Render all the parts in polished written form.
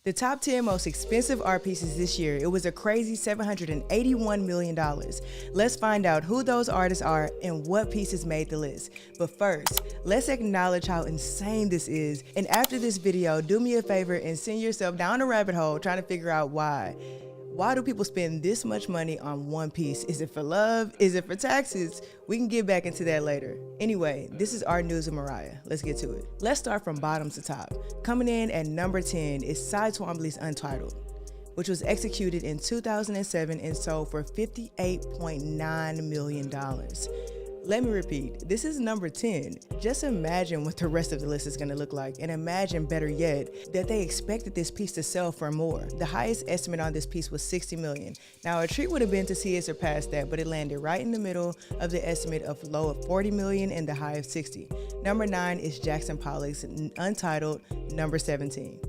The top 10 most expensive art pieces this year, it was a crazy $781 million. Let's find out who those artists are and what pieces made the list. But first, let's acknowledge how insane this is. And after this video, do me a favor and send yourself down a rabbit hole trying to figure out why. Why do people spend this much money on one piece? Is it for love? Is it for taxes? We can get back into that later. Anyway, this is our news of Mariah. Let's get to it. Let's start from bottom to top. Coming in at number 10 is Cy Twombly's Untitled, which was executed in 2007 and sold for $58.9 million. Let me repeat, this is number 10. Just imagine what the rest of the list is gonna look like, and imagine, better yet, that they expected this piece to sell for more. The highest estimate on this piece was $60 million. Now, a treat would have been to see it surpass that, but it landed right in the middle of the estimate of low of $40 million and the high of 60. Number 9 is Jackson Pollock's Untitled, number 17.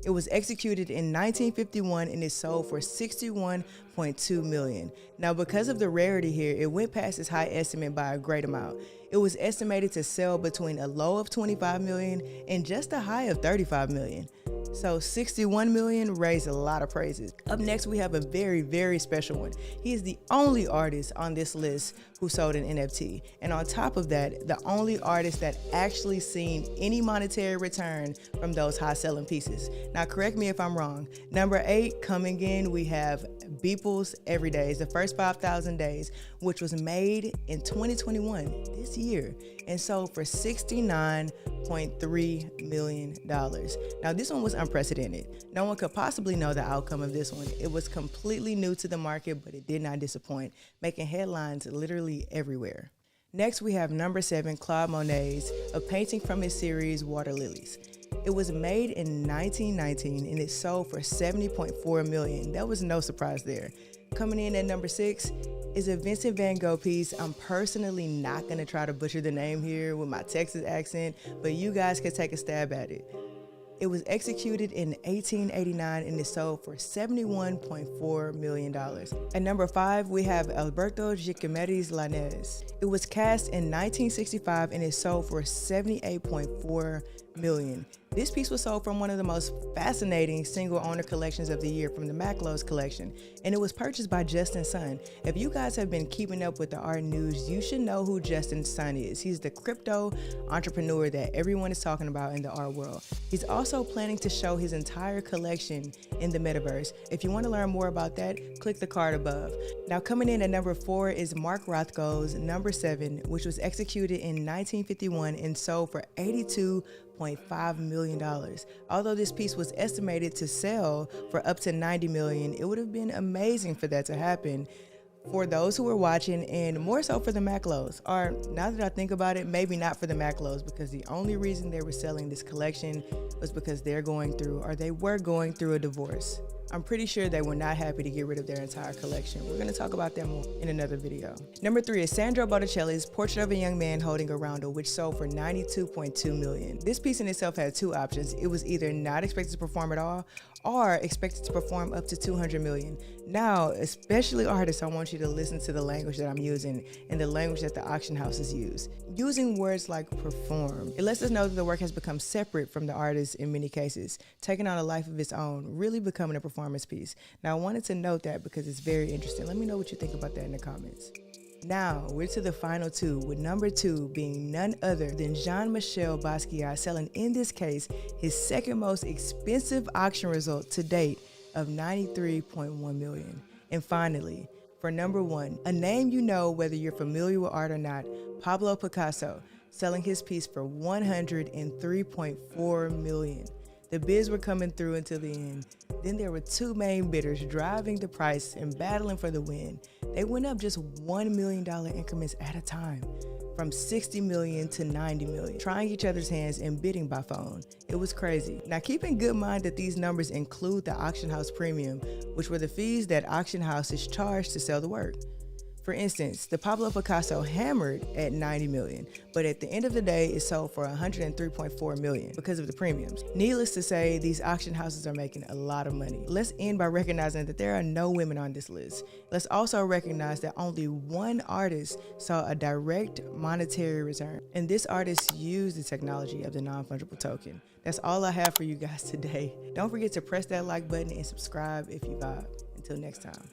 It was executed in 1951 and it sold for $61.2 million. Now, because of the rarity here, it went past its high estimate by a great amount. It was estimated to sell between a low of $25 million and just a high of $35 million. So $61 million raised a lot of praises. Up next, we have a very, very special one. He is the only artist on this list who sold an NFT. And on top of that, the only artist that actually seen any monetary return from those high-selling pieces. Now, correct me if I'm wrong. Number 8, coming in, we have Beeple's Everydays, the first 5,000 days, which was made in 2021, this year, and sold for $69.3 million. Now, this one was unprecedented. No one could possibly know the outcome of this one. It was completely new to the market, but it did not disappoint, making headlines literally everywhere. Next, we have number 7, Claude Monet's, a painting from his series Water Lilies. It was made in 1919 and it sold for $70.4 million. That was no surprise there. Coming in at number 6 is a Vincent Van Gogh piece. I'm personally not gonna try to butcher the name here with my Texas accent, but you guys can take a stab at it. It was executed in 1889 and it sold for $71.4 million. At number 5, we have Alberto Giacometti's Lanez. It was cast in 1965 and it sold for $78.4 million. This piece was sold from one of the most fascinating single owner collections of the year, from the Maclow's collection, and it was purchased by Justin Sun. If you guys have been keeping up with the art news, you should know who Justin Sun is. He's the crypto entrepreneur that everyone is talking about in the art world. He's also planning to show his entire collection in the metaverse. If you want to learn more about that, click the card above. Now, coming in at number 4 is Mark Rothko's number 7, which was executed in 1951 and sold for $82.5 million. Although this piece was estimated to sell for up to $90 million, it would have been amazing for that to happen for those who were watching, and more so for the Maclows. Or, now that I think about it, maybe not for the Maclows, because the only reason they were selling this collection was because they were going through a divorce. I'm pretty sure they were not happy to get rid of their entire collection. We're going to talk about that more in another video. Number 3 is Sandro Botticelli's Portrait of a Young Man Holding a Roundel, which sold for $92.2 million. This piece in itself had 2 options. It was either not expected to perform at all, or expected to perform up to $200 million. Now, especially artists, I want you to listen to the language that I'm using and the language that the auction houses use. Using words like perform, it lets us know that the work has become separate from the artist in many cases, taking on a life of its own, really becoming a performance piece. Now, I wanted to note that because it's very interesting. Let me know what you think about that in the comments. Now, we're to the final 2, with number 2 being none other than Jean-Michel Basquiat, selling, in this case, his second most expensive auction result to date of $93.1 million. And finally, for number 1, a name you know whether you're familiar with art or not, Pablo Picasso, selling his piece for $103.4 million. The bids were coming through until the end. Then there were 2 main bidders driving the price and battling for the win. They went up just $1 million increments at a time, from $60 million to $90 million, trying each other's hands and bidding by phone. It was crazy. Now, keep in good mind that these numbers include the auction house premium, which were the fees that auction houses charged to sell the work. For instance, the Pablo Picasso hammered at 90 million, but at the end of the day, it sold for 103.4 million because of the premiums. Needless to say, these auction houses are making a lot of money. Let's end by recognizing that there are no women on this list. Let's also recognize that only one artist saw a direct monetary return, and this artist used the technology of the non-fungible token. That's all I have for you guys today. Don't forget to press that like button and subscribe if you vibe. Until next time.